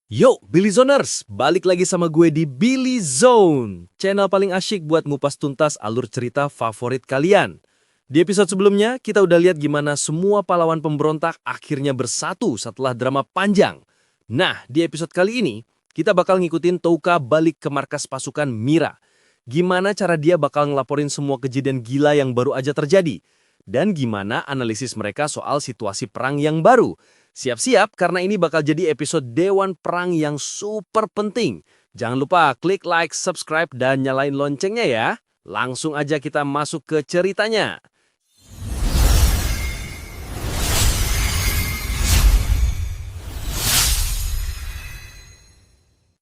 Yo, Billy Zoners! Balik lagi sama gue di Billy Zone, channel paling asyik buat ngupas tuntas alur cerita favorit kalian. Di episode sebelumnya, kita udah lihat gimana semua pahlawan pemberontak akhirnya bersatu setelah drama panjang. Nah, di episode kali ini, kita bakal ngikutin Touka balik ke markas pasukan Mira. Gimana cara dia bakal ngelaporin semua kejadian gila yang baru aja terjadi. Dan gimana analisis mereka soal situasi perang yang baru. Siap-siap karena ini bakal jadi episode Dewan Perang yang super penting. Jangan lupa klik like, subscribe, dan nyalain loncengnya ya. Langsung aja kita masuk ke ceritanya.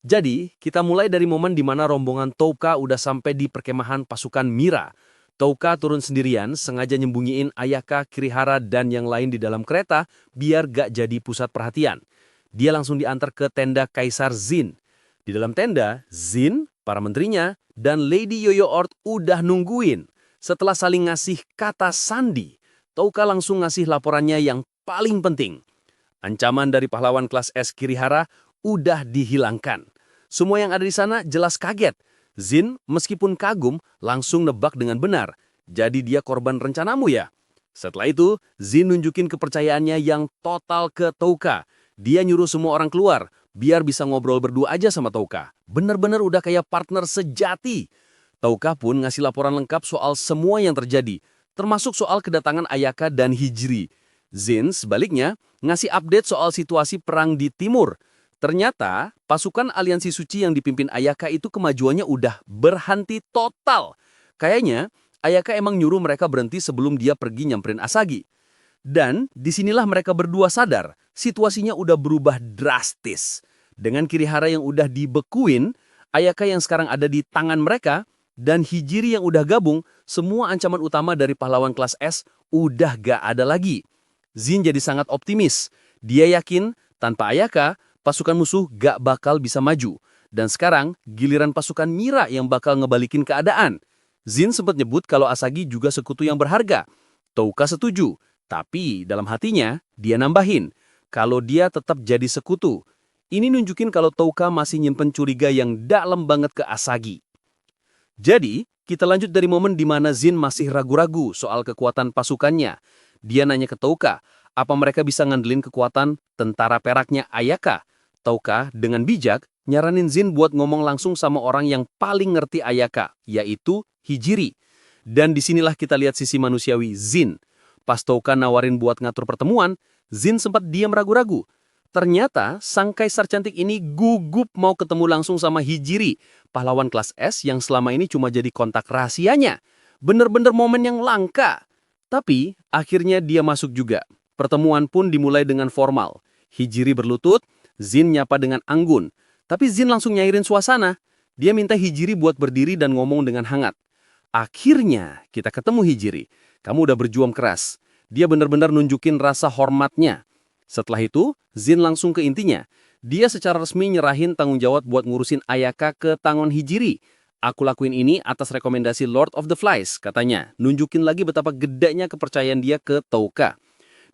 Jadi, kita mulai dari momen di mana rombongan Touka udah sampai di perkemahan pasukan Mira. Touka turun sendirian, sengaja nyembunyiin Ayaka, Kirihara, dan yang lain di dalam kereta biar gak jadi pusat perhatian. Dia langsung diantar ke tenda Kaisar Jin. Di dalam tenda, Jin, para menterinya, dan Lady Yoyo-Ord udah nungguin. Setelah saling ngasih kata sandi, Touka langsung ngasih laporannya yang paling penting. Ancaman dari pahlawan kelas S Kirihara udah dihilangkan. Semua yang ada di sana jelas kaget. Jin, meskipun kagum, langsung nebak dengan benar. Jadi dia korban rencanamu ya? Setelah itu, Jin nunjukin kepercayaannya yang total ke Touka. Dia nyuruh semua orang keluar, biar bisa ngobrol berdua aja sama Touka. Bener-bener udah kayak partner sejati. Touka pun ngasih laporan lengkap soal semua yang terjadi, termasuk soal kedatangan Ayaka dan Hijri. Jin, sebaliknya, ngasih update soal situasi perang di timur. Ternyata, pasukan aliansi suci yang dipimpin Ayaka itu kemajuannya udah berhenti total. Kayaknya, Ayaka emang nyuruh mereka berhenti sebelum dia pergi nyamperin Asagi. Dan disinilah mereka berdua sadar, situasinya udah berubah drastis. Dengan Kirihara yang udah dibekuin, Ayaka yang sekarang ada di tangan mereka, dan Hijiri yang udah gabung, semua ancaman utama dari pahlawan kelas S udah gak ada lagi. Jin jadi sangat optimis. Dia yakin, tanpa Ayaka, pasukan musuh gak bakal bisa maju. Dan sekarang, giliran pasukan Mira yang bakal ngebalikin keadaan. Jin sempat nyebut kalau Asagi juga sekutu yang berharga. Touka setuju, tapi dalam hatinya, dia nambahin, kalau dia tetap jadi sekutu. Ini nunjukin kalau Touka masih nyimpen curiga yang dalam banget ke Asagi. Jadi, kita lanjut dari momen di mana Jin masih ragu-ragu soal kekuatan pasukannya. Dia nanya ke Touka, apa mereka bisa ngandelin kekuatan tentara peraknya Ayaka? Touka dengan bijak nyaranin Jin buat ngomong langsung sama orang yang paling ngerti Ayaka, yaitu Hijiri. Dan disinilah kita lihat sisi manusiawi Jin. Pas Touka nawarin buat ngatur pertemuan, Jin sempat diam ragu-ragu. Ternyata sang kaisar cantik ini gugup mau ketemu langsung sama Hijiri, pahlawan kelas S yang selama ini cuma jadi kontak rahasianya. Bener-bener momen yang langka. Tapi akhirnya dia masuk juga. Pertemuan pun dimulai dengan formal. Hijiri berlutut, Jin nyapa dengan anggun. Tapi Jin langsung nyairin suasana. Dia minta Hijiri buat berdiri dan ngomong dengan hangat. Akhirnya kita ketemu Hijiri. Kamu udah berjuang keras. Dia benar-benar nunjukin rasa hormatnya. Setelah itu, Jin langsung ke intinya. Dia secara resmi nyerahin tanggung jawab buat ngurusin Ayaka ke tangan Hijiri. Aku lakuin ini atas rekomendasi Lord of the Flies, katanya. Nunjukin lagi betapa gedenya kepercayaan dia ke Touka.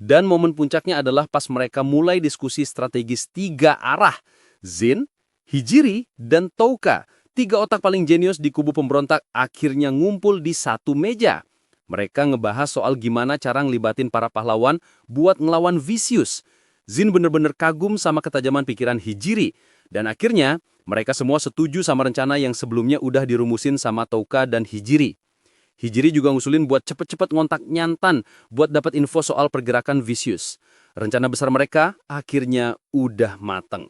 Dan momen puncaknya adalah pas mereka mulai diskusi strategis 3 arah. Jin, Hijiri, dan Touka. 3 otak paling jenius di kubu pemberontak akhirnya ngumpul di satu meja. Mereka ngebahas soal gimana cara ngelibatin para pahlawan buat ngelawan Vicious. Jin bener-bener kagum sama ketajaman pikiran Hijiri. Dan akhirnya, mereka semua setuju sama rencana yang sebelumnya udah dirumusin sama Touka dan Hijiri. Hijiri juga ngusulin buat cepet-cepet ngontak Nyantan buat dapat info soal pergerakan Vicious. Rencana besar mereka akhirnya udah mateng.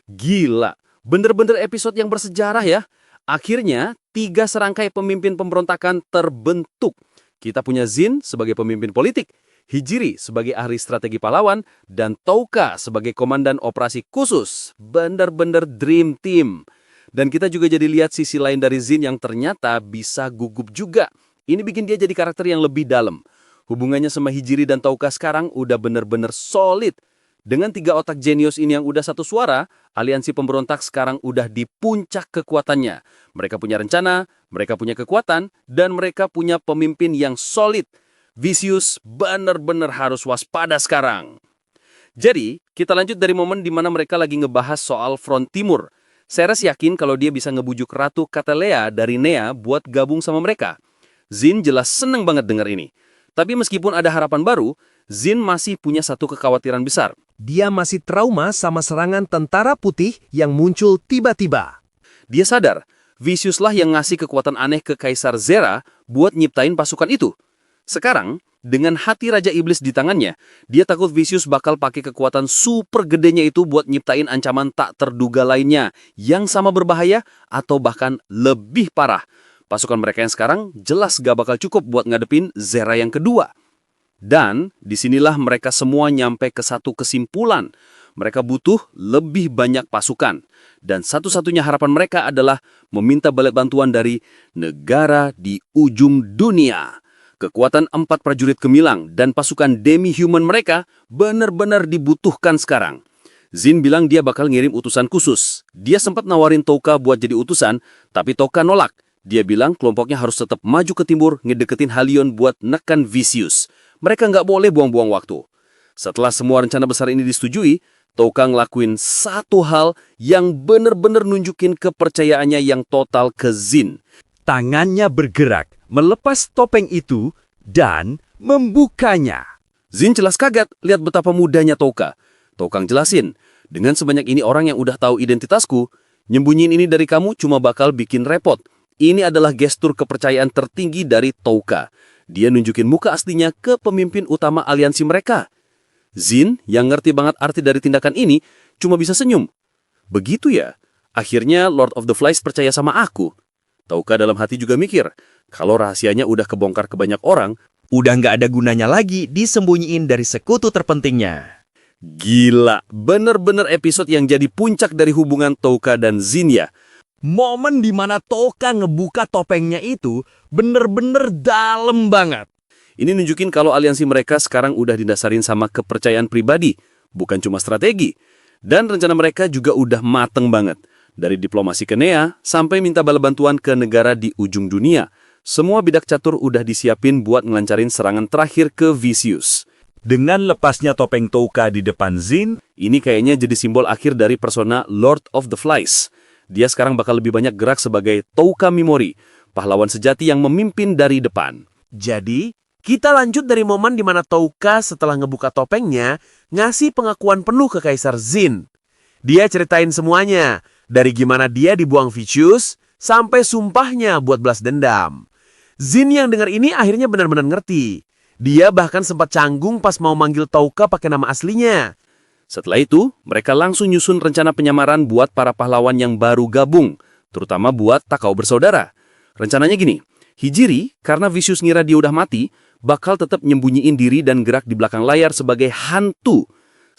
Gila, bener-bener episode yang bersejarah ya. Akhirnya, 3 serangkai pemimpin pemberontakan terbentuk. Kita punya Jin sebagai pemimpin politik, Hijiri sebagai ahli strategi pahlawan, dan Touka sebagai komandan operasi khusus. Bener-bener dream team. Dan kita juga jadi lihat sisi lain dari Jin yang ternyata bisa gugup juga. Ini bikin dia jadi karakter yang lebih dalam. Hubungannya sama Hijiri dan Touka sekarang udah bener-bener solid. Dengan 3 otak jenius ini yang udah satu suara, aliansi pemberontak sekarang udah di puncak kekuatannya. Mereka punya rencana, mereka punya kekuatan, dan mereka punya pemimpin yang solid. Vicious bener-bener harus waspada sekarang. Jadi, kita lanjut dari momen di mana mereka lagi ngebahas soal Front Timur. Ceres yakin kalau dia bisa ngebujuk Ratu Katalea dari Nea buat gabung sama mereka. Zin jelas seneng banget dengar ini. Tapi meskipun ada harapan baru, Zin masih punya satu kekhawatiran besar. Dia masih trauma sama serangan tentara putih yang muncul tiba-tiba. Dia sadar, Vicious lah yang ngasih kekuatan aneh ke Kaisar Zera buat nyiptain pasukan itu. Sekarang, dengan hati Raja Iblis di tangannya, dia takut Vicious bakal pakai kekuatan super gedenya itu buat nyiptain ancaman tak terduga lainnya yang sama berbahaya atau bahkan lebih parah. Pasukan mereka yang sekarang jelas gak bakal cukup buat ngadepin Zera yang kedua. Dan disinilah mereka semua nyampe ke satu kesimpulan. Mereka butuh lebih banyak pasukan. Dan satu-satunya harapan mereka adalah meminta balik bantuan dari negara di ujung dunia. Kekuatan 4 prajurit gemilang dan pasukan demi-human mereka benar-benar dibutuhkan sekarang. Zin bilang dia bakal ngirim utusan khusus. Dia sempat nawarin Touka buat jadi utusan, tapi Touka nolak. Dia bilang kelompoknya harus tetap maju ke timur ngedeketin Halion buat nekan Vicious. Mereka nggak boleh buang-buang waktu. Setelah semua rencana besar ini disetujui, Touka ngelakuin satu hal yang benar-benar nunjukin kepercayaannya yang total ke Zin. Tangannya bergerak, melepas topeng itu, dan membukanya. Zin jelas kaget lihat betapa mudahnya Touka. Touka jelasin, dengan sebanyak ini orang yang udah tahu identitasku, nyembunyiin ini dari kamu cuma bakal bikin repot. Ini adalah gestur kepercayaan tertinggi dari Touka. Dia nunjukin muka aslinya ke pemimpin utama aliansi mereka. Zin, yang ngerti banget arti dari tindakan ini, cuma bisa senyum. Begitu ya, akhirnya Lord of the Flies percaya sama aku. Touka dalam hati juga mikir, kalau rahasianya udah kebongkar ke banyak orang, Udah nggak ada gunanya lagi disembunyiin dari sekutu terpentingnya. gila, bener-bener episode yang jadi puncak dari hubungan Touka dan Zin ya. Momen di mana Touka ngebuka topengnya itu bener-bener dalam banget. Ini nunjukin kalau aliansi mereka sekarang udah didasarin sama kepercayaan pribadi, bukan cuma strategi. Dan rencana mereka juga udah mateng banget. Dari diplomasi ke Nea, sampai minta bala bantuan ke negara di ujung dunia. Semua bidak catur udah disiapin buat ngelancarin serangan terakhir ke Vicious. Dengan lepasnya topeng Touka di depan Zin, Ini kayaknya jadi simbol akhir dari persona Lord of the Flies. Dia sekarang bakal lebih banyak gerak sebagai Touka Mimori, pahlawan sejati yang memimpin dari depan. Jadi, kita lanjut dari momen di mana Touka setelah ngebuka topengnya, ngasih pengakuan penuh ke Kaisar Zin. Dia ceritain semuanya, dari gimana dia dibuang Vicious, sampai sumpahnya buat balas dendam. Zin yang dengar ini akhirnya benar-benar ngerti. Dia bahkan sempat canggung pas mau manggil Touka pakai nama aslinya. Setelah itu, mereka langsung nyusun rencana penyamaran buat para pahlawan yang baru gabung, terutama buat Takao bersaudara. Rencananya gini, Hijiri, karena Vicious ngira dia udah mati, bakal tetap nyembunyiin diri dan gerak di belakang layar sebagai hantu.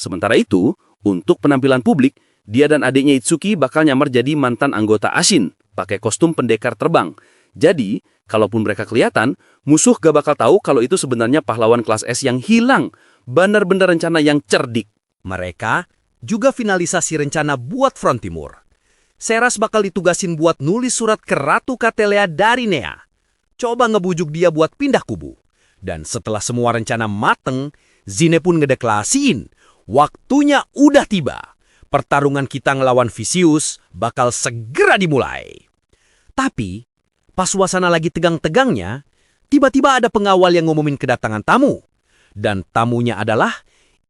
Sementara itu, untuk penampilan publik, dia dan adiknya Itsuki bakal nyamar jadi mantan anggota Ashin, pakai kostum pendekar terbang. Jadi, kalaupun mereka kelihatan, musuh gak bakal tahu kalau itu sebenarnya pahlawan kelas S yang hilang. Benar-benar rencana yang cerdik. Mereka juga finalisasi rencana buat Front Timur. Ceres bakal ditugasin buat nulis surat ke Ratu Katalea dari Nea. Coba ngebujuk dia buat pindah kubu. Dan setelah semua rencana mateng, Zine pun ngedeklarasiin, waktunya udah tiba. Pertarungan kita ngelawan Vicious bakal segera dimulai. Tapi, pas suasana lagi tegang-tegangnya, tiba-tiba ada pengawal yang ngumumin kedatangan tamu. Dan tamunya adalah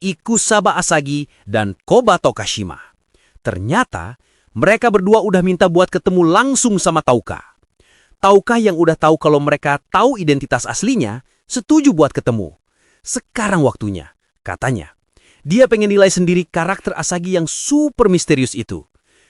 Ikusaba Asagi dan Kobato Kashima. Ternyata, mereka berdua udah minta buat ketemu langsung sama Touka. Touka yang udah tahu kalau mereka tahu identitas aslinya, setuju buat ketemu. Sekarang waktunya, katanya. Dia pengen nilai sendiri karakter Asagi yang super misterius itu.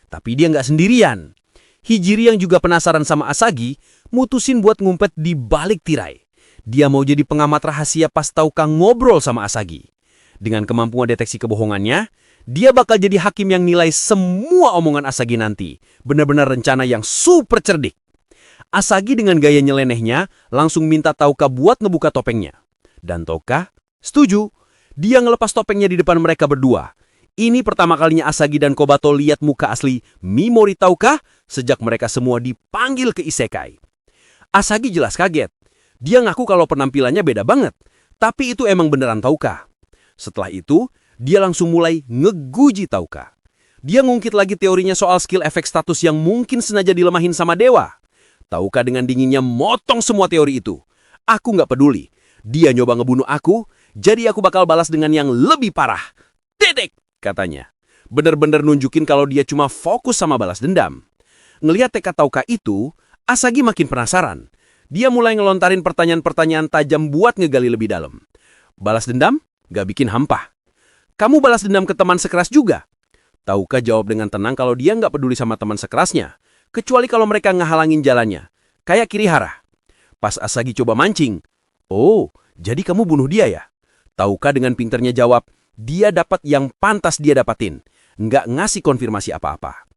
Tapi dia nggak sendirian. Hijiri yang juga penasaran sama Asagi, mutusin buat ngumpet di balik tirai. Dia mau jadi pengamat rahasia pas Touka ngobrol sama Asagi. Dengan kemampuan deteksi kebohongannya, dia bakal jadi hakim yang nilai semua omongan Asagi nanti. Benar-benar rencana yang super cerdik. Asagi dengan gaya nyelenehnya langsung minta Touka buat ngebuka topengnya. Dan Touka setuju. Dia ngelepas topengnya di depan mereka berdua. Ini pertama kalinya Asagi dan Kobato lihat muka asli Mimori Touka sejak mereka semua dipanggil ke Isekai. Asagi jelas kaget. Dia ngaku kalau penampilannya beda banget. Tapi itu emang beneran Touka. Setelah itu, dia langsung mulai ngeguji Tauka. Dia ngungkit lagi teorinya soal skill efek status yang mungkin sengaja dilemahin sama dewa. Tauka dengan dinginnya motong semua teori itu. Aku nggak peduli. Dia nyoba ngebunuh aku, jadi aku bakal balas dengan yang lebih parah. Dedek, katanya. Bener-bener nunjukin kalau dia cuma fokus sama balas dendam. Ngelihat tekad Tauka itu, Asagi makin penasaran. Dia mulai ngelontarin pertanyaan-pertanyaan tajam buat ngegali lebih dalam. Balas dendam? Gak bikin hampa. Kamu balas dendam ke teman sekeras juga? Tauka jawab dengan tenang kalau dia nggak peduli sama teman sekerasnya. Kecuali kalau mereka ngehalangin jalannya. Kayak Kirihara. Pas Asagi coba mancing. Oh, jadi kamu bunuh dia ya? Tauka dengan pinternya jawab, dia dapat yang pantas dia dapatin. Nggak ngasih konfirmasi apa-apa.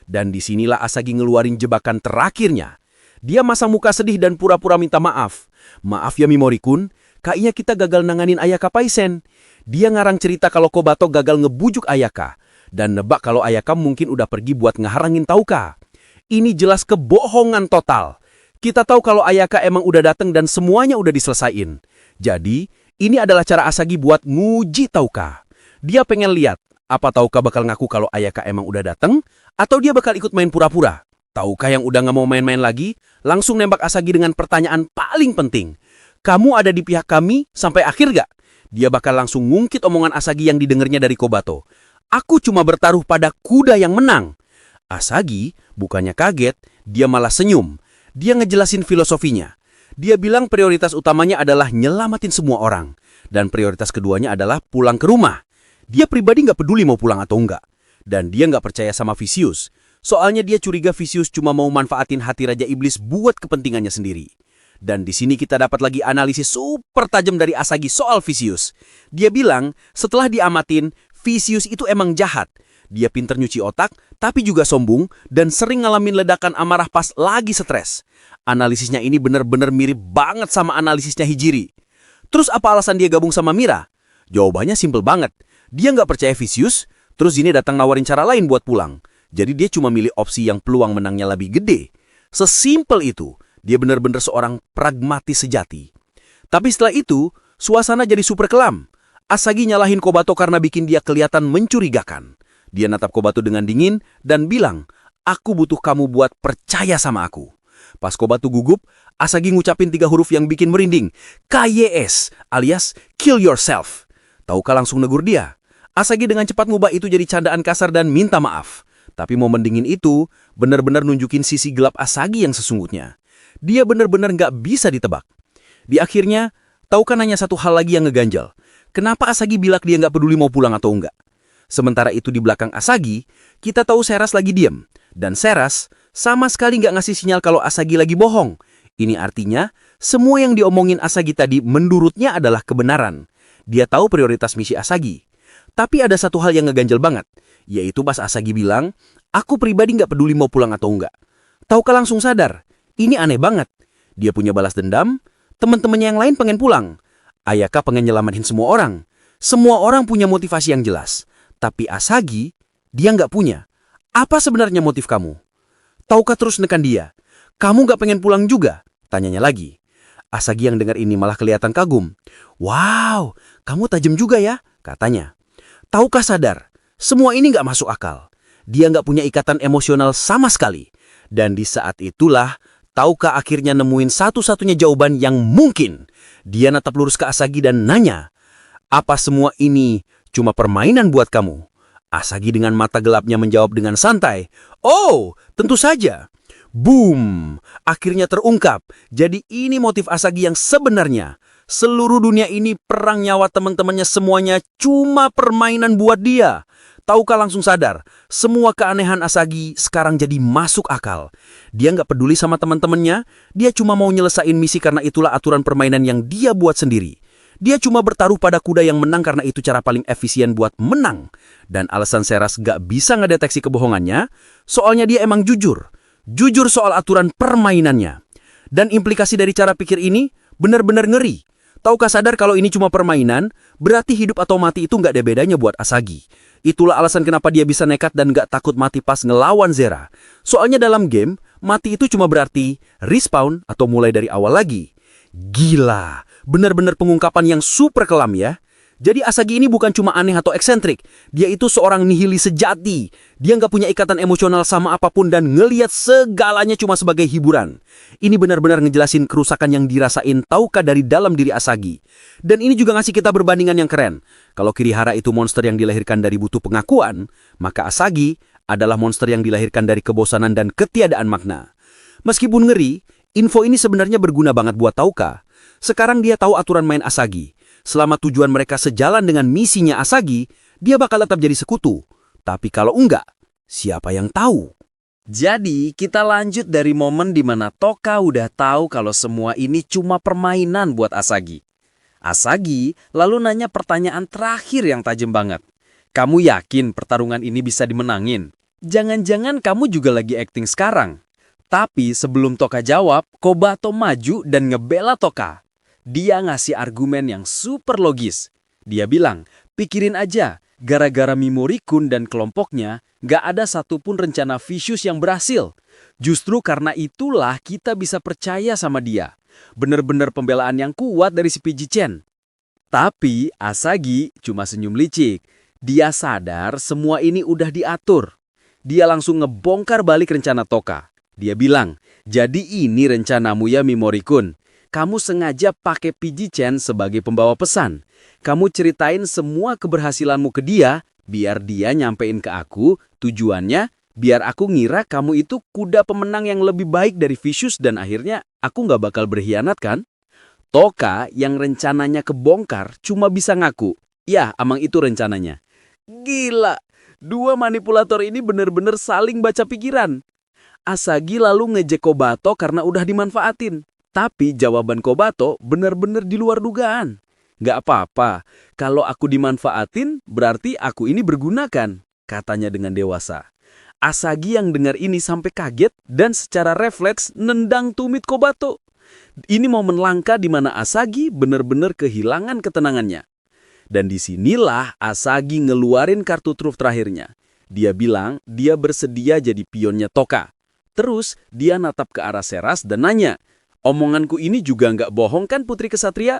Dan disinilah Asagi ngeluarin jebakan terakhirnya. Dia masang muka sedih dan pura-pura minta maaf. Maaf ya Mimori-kun, kayaknya kita gagal nanganin Ayaka Paisen. Dia ngarang cerita kalau Kobato gagal ngebujuk Ayaka. Dan nebak kalau Ayaka mungkin udah pergi buat ngeharangin Tauka. Ini jelas kebohongan total. Kita tahu kalau Ayaka emang udah dateng dan semuanya udah diselesain. Jadi, ini adalah cara Asagi buat nguji Tauka. Dia pengen lihat, apa Tauka bakal ngaku kalau Ayaka emang udah dateng, atau dia bakal ikut main pura-pura. Tauka yang udah nggak mau main-main lagi, langsung nembak Asagi dengan pertanyaan paling penting. Kamu ada di pihak kami sampai akhir gak? Dia bakal langsung ngungkit omongan Asagi yang didengarnya dari Kobato. Aku cuma bertaruh pada kuda yang menang. Asagi bukannya kaget, dia malah senyum. Dia ngejelasin filosofinya. Dia bilang prioritas utamanya adalah nyelamatin semua orang. Dan prioritas keduanya adalah pulang ke rumah. Dia pribadi nggak peduli mau pulang atau enggak. Dan dia nggak percaya sama Vicious. Soalnya dia curiga Vicious cuma mau manfaatin hati Raja Iblis buat kepentingannya sendiri. Dan di sini kita dapat lagi analisis super tajam dari Asagi soal Vicious. Dia bilang setelah diamatin, Vicious itu emang jahat. Dia pinter nyuci otak, tapi juga sombong dan sering ngalamin ledakan amarah pas lagi stres. Analisisnya ini bener-bener mirip banget sama analisisnya Hijiri. Terus apa alasan dia gabung sama Mira? Jawabannya simpel banget. Dia nggak percaya Vicious, terus ini datang nawarin cara lain buat pulang. Jadi dia cuma milih opsi yang peluang menangnya lebih gede. Sesimpel itu, dia benar-benar seorang pragmatis sejati. Tapi setelah itu, suasana jadi super kelam. Asagi nyalahin Kobato karena bikin dia kelihatan mencurigakan. Dia natap Kobato dengan dingin dan bilang, aku butuh kamu buat percaya sama aku. Pas Kobato gugup, Asagi ngucapin 3 huruf yang bikin merinding. KYS alias kill yourself. Tauka langsung negur dia. Asagi dengan cepat ngubah itu jadi candaan kasar dan minta maaf. Tapi momen dingin itu benar-benar nunjukin sisi gelap Asagi yang sesungguhnya. Dia benar-benar nggak bisa ditebak. Di akhirnya, Tauka nanya satu hal lagi yang ngeganjal. Kenapa Asagi bilang dia nggak peduli mau pulang atau enggak? Sementara itu di belakang Asagi, kita tahu Seras lagi diam. Dan Seras sama sekali nggak ngasih sinyal kalau Asagi lagi bohong. Ini artinya, semua yang diomongin Asagi tadi menurutnya adalah kebenaran. Dia tahu prioritas misi Asagi. Tapi ada satu hal yang ngeganjel banget, yaitu pas Asagi bilang, aku pribadi nggak peduli mau pulang atau enggak. Tauka langsung sadar, ini aneh banget. Dia punya balas dendam, teman-temannya yang lain pengen pulang. Ayaka pengen nyelamatin semua orang. Semua orang punya motivasi yang jelas. Tapi Asagi, dia nggak punya. Apa sebenarnya motif kamu? Tauka terus nekan dia. Kamu nggak pengen pulang juga? Tanyanya lagi. Asagi yang dengar ini malah kelihatan kagum. Wow, kamu tajam juga ya, katanya. Tauka sadar, semua ini nggak masuk akal. Dia nggak punya ikatan emosional sama sekali. Dan di saat itulah, Tauka akhirnya nemuin satu-satunya jawaban yang mungkin. Dia natap lurus ke Asagi dan nanya, apa semua ini cuma permainan buat kamu? Asagi dengan mata gelapnya menjawab dengan santai, oh, tentu saja. Boom! Akhirnya terungkap. Jadi ini motif Asagi yang sebenarnya. Seluruh dunia ini perang nyawa teman-temannya semuanya cuma permainan buat dia. Tauka langsung sadar, semua keanehan Asagi sekarang jadi masuk akal. Dia nggak peduli sama teman-temannya, dia cuma mau nyelesain misi karena itulah aturan permainan yang dia buat sendiri. Dia cuma bertaruh pada kuda yang menang karena itu cara paling efisien buat menang. Dan alasan Seras nggak bisa ngedeteksi kebohongannya, soalnya dia emang jujur. Jujur soal aturan permainannya. Dan implikasi dari cara pikir ini benar-benar ngeri. Tauka sadar kalau ini cuma permainan, berarti hidup atau mati itu nggak ada bedanya buat Asagi. Itulah alasan kenapa dia bisa nekat dan nggak takut mati pas ngelawan Zera. Soalnya dalam game, mati itu cuma berarti respawn atau mulai dari awal lagi. Gila, benar-benar pengungkapan yang super kelam ya. Jadi Asagi ini bukan cuma aneh atau eksentrik, dia itu seorang nihilis sejati. Dia nggak punya ikatan emosional sama apapun dan ngelihat segalanya cuma sebagai hiburan. Ini benar-benar ngejelasin kerusakan yang dirasain Touka dari dalam diri Asagi. Dan ini juga ngasih kita perbandingan yang keren. Kalau Kirihara itu monster yang dilahirkan dari butuh pengakuan, maka Asagi adalah monster yang dilahirkan dari kebosanan dan ketiadaan makna. Meskipun ngeri, info ini sebenarnya berguna banget buat Touka. Sekarang dia tahu aturan main Asagi. Selama tujuan mereka sejalan dengan misinya Asagi, dia bakal tetap jadi sekutu. Tapi kalau enggak, siapa yang tahu? Jadi, kita lanjut dari momen di mana Touka udah tahu kalau semua ini cuma permainan buat Asagi. Asagi lalu nanya pertanyaan terakhir yang tajam banget. Kamu yakin pertarungan ini bisa dimenangin? Jangan-jangan kamu juga lagi acting sekarang? Tapi sebelum Touka jawab, Kobato maju dan ngebela Touka. Dia ngasih argumen yang super logis. Dia bilang, pikirin aja, gara-gara Mimori-kun dan kelompoknya, gak ada satupun rencana Vicious yang berhasil. Justru karena itulah kita bisa percaya sama dia. Bener-bener pembelaan yang kuat dari si Piji-chan. Tapi Asagi cuma senyum licik. Dia sadar semua ini udah diatur. Dia langsung ngebongkar balik rencana Touka. Dia bilang, jadi ini rencanamu ya Mimori-kun. Kamu sengaja pakai Piji-chan sebagai pembawa pesan. Kamu ceritain semua keberhasilanmu ke dia, biar dia nyampein ke aku, tujuannya biar aku ngira kamu itu kuda pemenang yang lebih baik dari Vicious dan akhirnya aku nggak bakal berkhianat kan? Touka yang rencananya kebongkar cuma bisa ngaku. Ya, amang itu rencananya. Gila, dua manipulator ini bener-bener saling baca pikiran. Asagi lalu ngejek Kobato karena udah dimanfaatin. Tapi jawaban Kobato benar-benar di luar dugaan. Gak apa-apa, kalau aku dimanfaatin berarti aku ini bergunakan, katanya dengan dewasa. Asagi yang dengar ini sampai kaget dan secara refleks nendang tumit Kobato. Ini momen langka di mana Asagi benar-benar kehilangan ketenangannya. Dan disinilah Asagi ngeluarin kartu truf terakhirnya. Dia bilang dia bersedia jadi pionnya Touka. Terus dia natap ke arah Seras dan nanya, omonganku ini juga nggak bohong kan Putri Kesatria?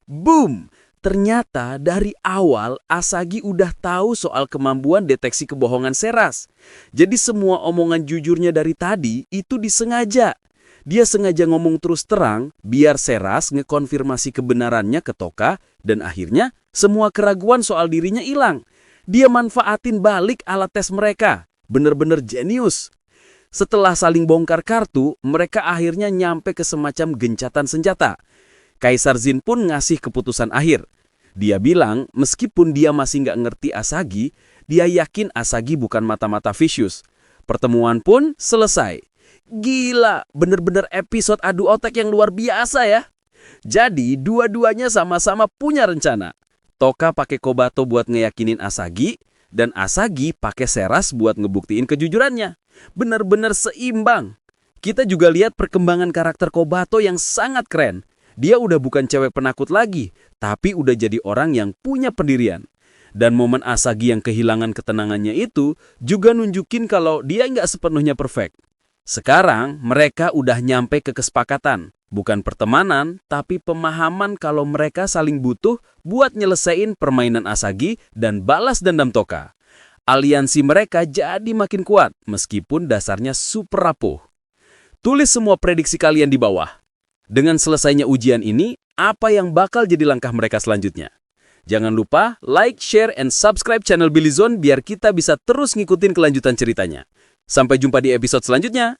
Boom! Ternyata dari awal Asagi udah tahu soal kemampuan deteksi kebohongan Seras. Jadi semua omongan jujurnya dari tadi itu disengaja. Dia sengaja ngomong terus terang biar Seras ngekonfirmasi kebenarannya ke Touka dan akhirnya semua keraguan soal dirinya hilang. Dia manfaatin balik alat tes mereka. Bener-bener jenius. Setelah saling bongkar kartu, mereka akhirnya nyampe ke semacam gencatan senjata. Kaisar Jin pun ngasih keputusan akhir. Dia bilang, meskipun dia masih nggak ngerti Asagi, dia yakin Asagi bukan mata-mata Vicious. Pertemuan pun selesai. Gila, bener-bener episode adu otak yang luar biasa ya. Jadi, dua-duanya sama-sama punya rencana. Touka pakai Kobato buat ngeyakinin Asagi, dan Asagi pakai Seras buat ngebuktiin kejujurannya. Benar-benar seimbang. Kita juga lihat perkembangan karakter Kobato yang sangat keren. Dia udah bukan cewek penakut lagi, tapi udah jadi orang yang punya pendirian. Dan momen Asagi yang kehilangan ketenangannya itu juga nunjukin kalau dia nggak sepenuhnya perfect. Sekarang mereka udah nyampe ke kesepakatan. Bukan pertemanan, tapi pemahaman kalau mereka saling butuh buat nyelesain permainan Asagi dan balas dendam Touka. Aliansi mereka jadi makin kuat, meskipun dasarnya super rapuh. Tulis semua prediksi kalian di bawah. Dengan selesainya ujian ini, apa yang bakal jadi langkah mereka selanjutnya? Jangan lupa like, share, and subscribe channel Billy Zone biar kita bisa terus ngikutin kelanjutan ceritanya. Sampai jumpa di episode selanjutnya.